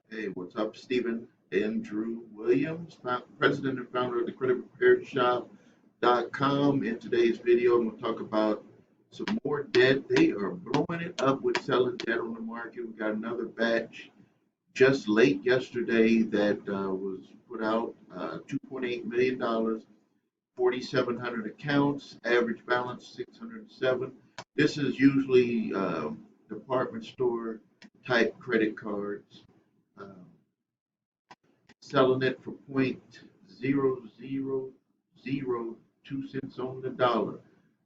Hey, what's up, Stephen? Andrew Williams, president and founder of the Creditor.com. In today's video, I'm going to talk about some more debt. They are blowing it up with selling debt on the market. We got another batch just late yesterday that was put out, $2.8 million, 4,700 accounts, average balance 607. This is usually department store type credit cards. Um, Selling it for 0.0002 cents on the dollar,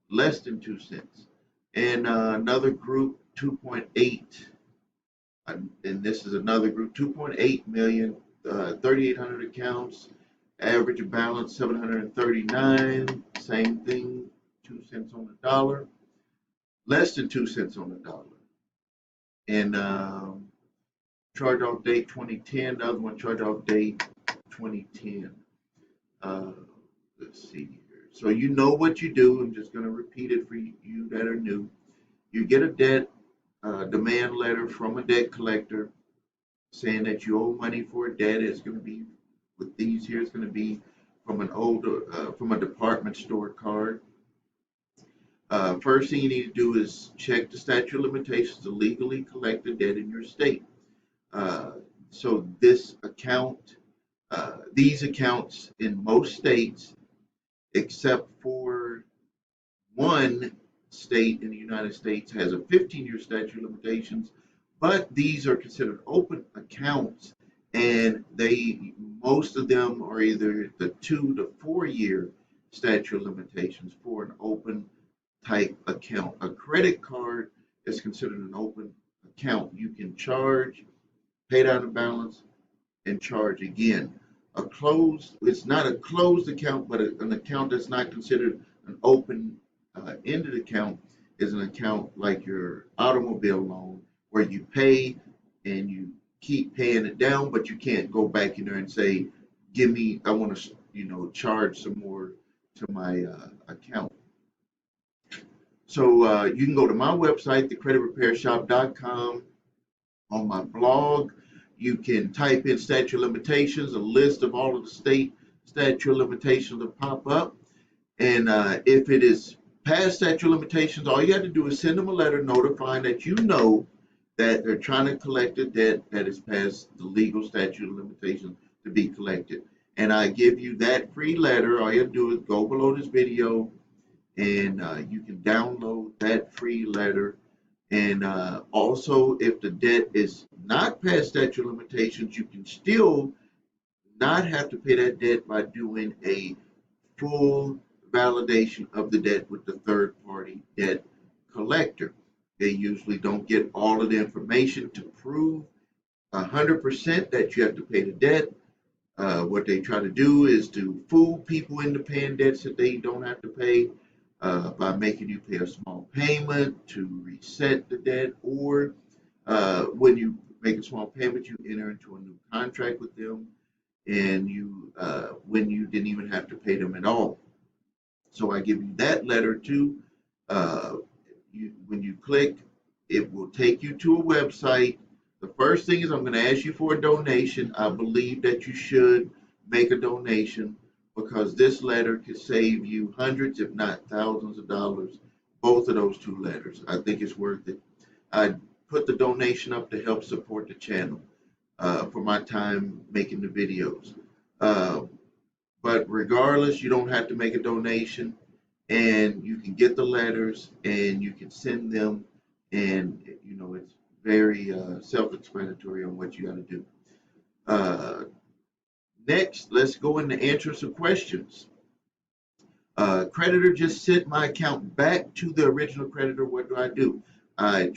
less than 2 cents. And another group, 2.8, and this is another group, 2.8 million, 3,800 accounts, average balance 739, same thing, 2 cents on the dollar, less than 2 cents on the dollar. And charge off date 2010, the other one charge off date 2010. Uh, let's see here. So you know what you do. I'm just going to repeat it for you that are new. You get a debt demand letter from a debt collector saying that you owe money for a debt. It's going to be with these here. It's going to be from from a department store card. First thing you need to do is check the statute of limitations to legally collect the debt in your state. Uh, so these accounts in most states, except for one state in the United States, has a 15-year statute of limitations, but these are considered open accounts, and most of them are either the 2 to 4 year statute of limitations for an open type account. A credit card is considered an open account. You can charge, pay down the balance, and charge again. It's not a closed account, but an account that's not considered an open ended account is an account like your automobile loan where you pay and you keep paying it down, but you can't go back in there and say, I want to, charge some more to my account. So you can go to my website, thecreditrepairshop.com. On my blog, you can type in statute of limitations, a list of all of the state statute of limitations will pop up. And if it is past statute of limitations, all you have to do is send them a letter notifying that you know that they're trying to collect a debt that is past the legal statute of limitations to be collected. And I give you that free letter. All you have to do is go below this video and you can download that free letter. And also, if the debt is not past statute of limitations, you can still not have to pay that debt by doing a full validation of the debt with the third party debt collector. They usually don't get all of the information to prove 100% that you have to pay the debt. What they try to do is to fool people into paying debts that they don't have to pay by making you pay a small payment to reset the debt, or when you make a small payment, you enter into a new contract with them, and when you didn't even have to pay them at all. So I give you that letter too. When you click, it will take you to a website. The first thing is I'm going to ask you for a donation. I believe that you should make a donation because this letter could save you hundreds, if not thousands of dollars, both of those two letters. I think it's worth it. I put the donation up to help support the channel for my time making the videos. But regardless, you don't have to make a donation, and you can get the letters and you can send them, and it's very self-explanatory on what you got to do. Next, let's go into answer some questions. Creditor just sent my account back to the original creditor. What do I do? I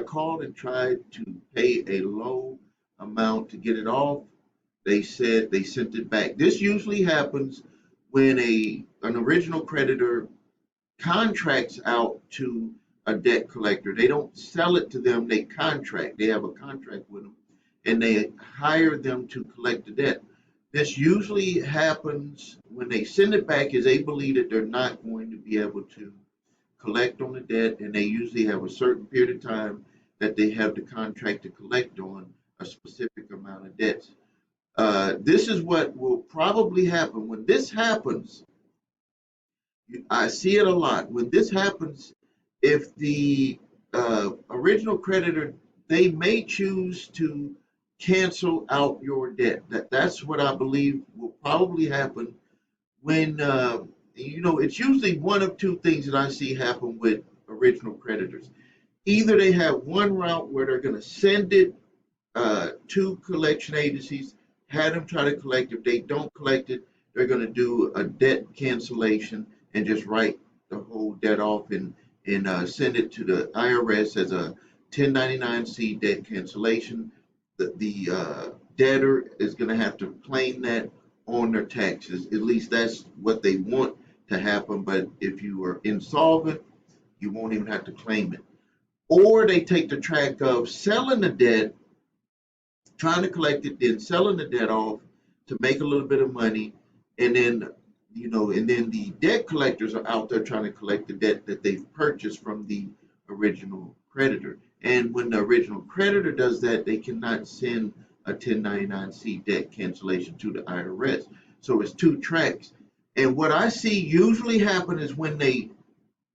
called and tried to pay a low amount to get it off. They said they sent it back. This usually happens when an original creditor contracts out to a debt collector. They don't sell it to them, they contract. They have a contract with them and they hire them to collect the debt. This usually happens when they send it back is they believe that they're not going to be able to collect on the debt, and they usually have a certain period of time that they have the contract to collect on a specific amount of debts. This is what will probably happen. When this happens, I see it a lot. When this happens, if the original creditor, they may choose to cancel out your debt. That's what I believe will probably happen when, it's usually one of two things that I see happen with original creditors. Either they have one route where they're going to send it to collection agencies, had them try to collect. If they don't collect it, they're going to do a debt cancellation and just write the whole debt off and send it to the IRS as a 1099-C debt cancellation. The debtor is going to have to claim that on their taxes. At least that's what they want to happen. But if you are insolvent, you won't even have to claim it. Or they take the track of selling the debt, trying to collect it, then selling the debt off to make a little bit of money, and then the debt collectors are out there trying to collect the debt that they've purchased from the original creditor. And when the original creditor does that, they cannot send a 1099-C debt cancellation to the IRS. So it's two tracks. And what I see usually happen is when they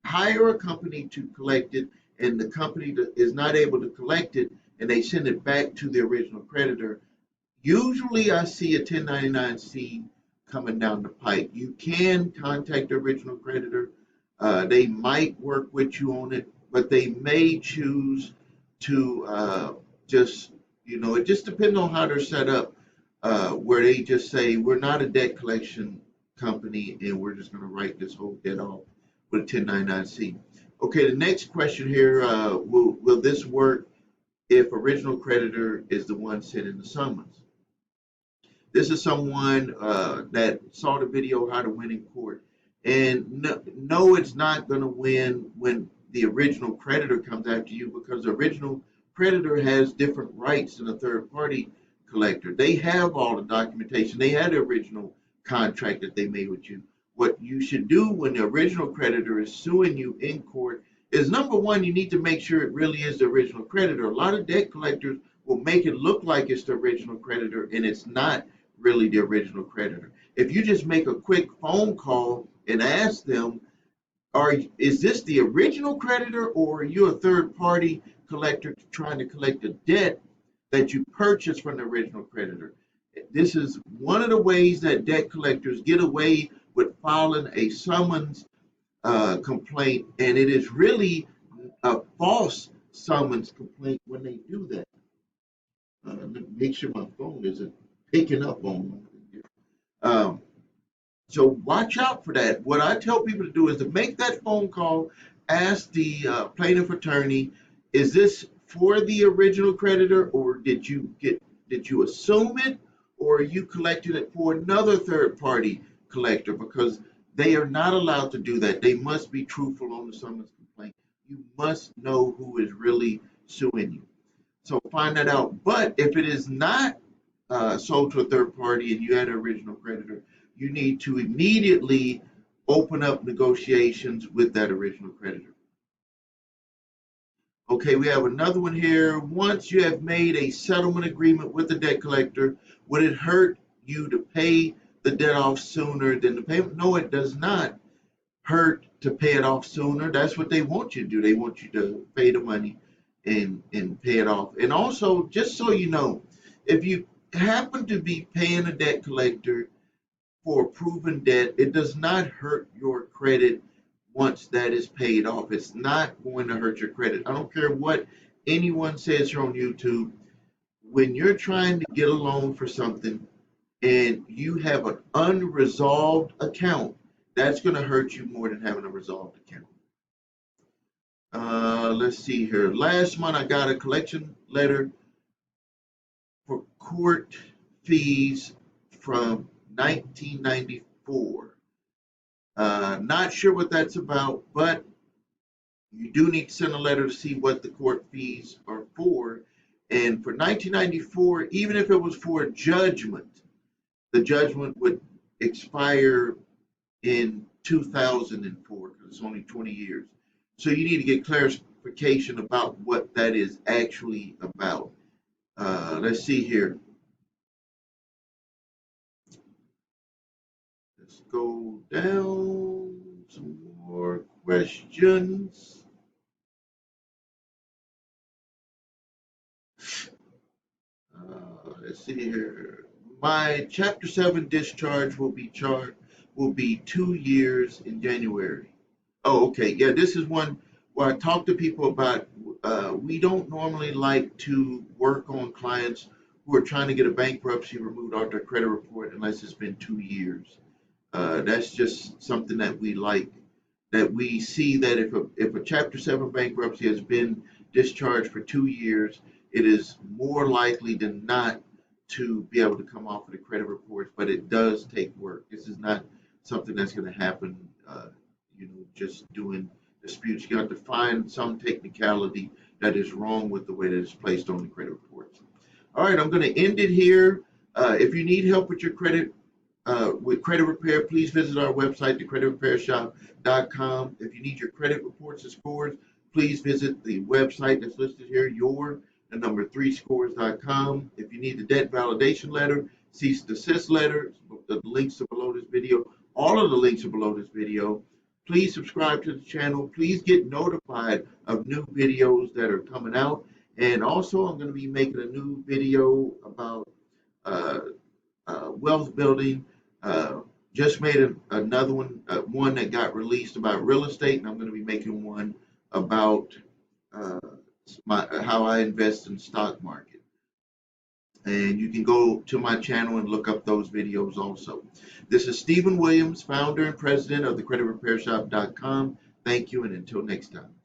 hire a company to collect it, and the company is not able to collect it, and they send it back to the original creditor. Usually I see a 1099-C coming down the pipe. You can contact the original creditor. They might work with you on it, but they may choose to it just depends on how they're set up, where they just say, we're not a debt collection company and we're just going to write this whole debt off with a 1099-C. Okay, the next question here, will this work if original creditor is the one sending the summons? This is someone that saw the video How to Win in Court. And no, it's not going to win when the original creditor comes after you, because the original creditor has different rights than a third party collector. They have all the documentation. They had the original contract that they made with you. What you should do when the original creditor is suing you in court is, number one, you need to make sure it really is the original creditor. A lot of debt collectors will make it look like it's the original creditor, and it's not really the original creditor. If you just make a quick phone call and ask them, is this the original creditor, or are you a third party collector trying to collect a debt that you purchased from the original creditor? This is one of the ways that debt collectors get away with filing a summons complaint, and it is really a false summons complaint when they do that. Let me make sure my phone isn't picking up on me. So watch out for that. What I tell people to do is to make that phone call, ask the plaintiff attorney, is this for the original creditor, or did you assume it, or are you collecting it for another third party collector? Because they are not allowed to do that. They must be truthful on the summons complaint. You must know who is really suing you. So find that out. But if it is not sold to a third party and you had an original creditor, you need to immediately open up negotiations with that original creditor. Okay, we have another one here. Once you have made a settlement agreement with the debt collector, would it hurt you to pay the debt off sooner than the payment? No, it does not hurt to pay it off sooner. That's what they want you to do. They want you to pay the money and pay it off. And also, just so you know, if you happen to be paying a debt collector for a proven debt, it does not hurt your credit once that is paid off. It's not going to hurt your credit. I don't care what anyone says here on YouTube. When you're trying to get a loan for something and you have an unresolved account, that's going to hurt you more than having a resolved account. Let's see here. Last month I got a collection letter for court fees from 1994. Not sure what that's about, but you do need to send a letter to see what the court fees are for. And for 1994, even if it was for a judgment, the judgment would expire in 2004 because it's only 20 years. So you need to get clarification about what that is actually about. Let's see here. Let's go down some more questions. Let's see here. My Chapter 7 discharge will be 2 years in January. Oh, okay. Yeah, this is one where I talk to people about. We don't normally like to work on clients who are trying to get a bankruptcy removed off their credit report unless it's been 2 years. That's just something that we like. That we see that if a Chapter 7 bankruptcy has been discharged for 2 years, it is more likely than not to be able to come off of the credit reports. But it does take work. This is not something that's going to happen. Just doing disputes. You have to find some technicality that is wrong with the way that it's placed on the credit reports. All right, I'm going to end it here. If you need help with your credit repair, please visit our website, thecreditrepairshop.com. If you need your credit reports and scores, please visit the website that's listed here, the number 3scores.com. If you need the debt validation letter, cease and desist letter, the links are below this video. All of the links are below this video. Please subscribe to the channel. Please get notified of new videos that are coming out. And also, I'm going to be making a new video about uh, wealth building. Just made another one that got released about real estate, and I'm going to be making one about uh, how I invest in the stock market. And you can go to my channel and look up those videos also. This is Stephen Williams, founder and president of thecreditrepairshop.com. Thank you, and until next time.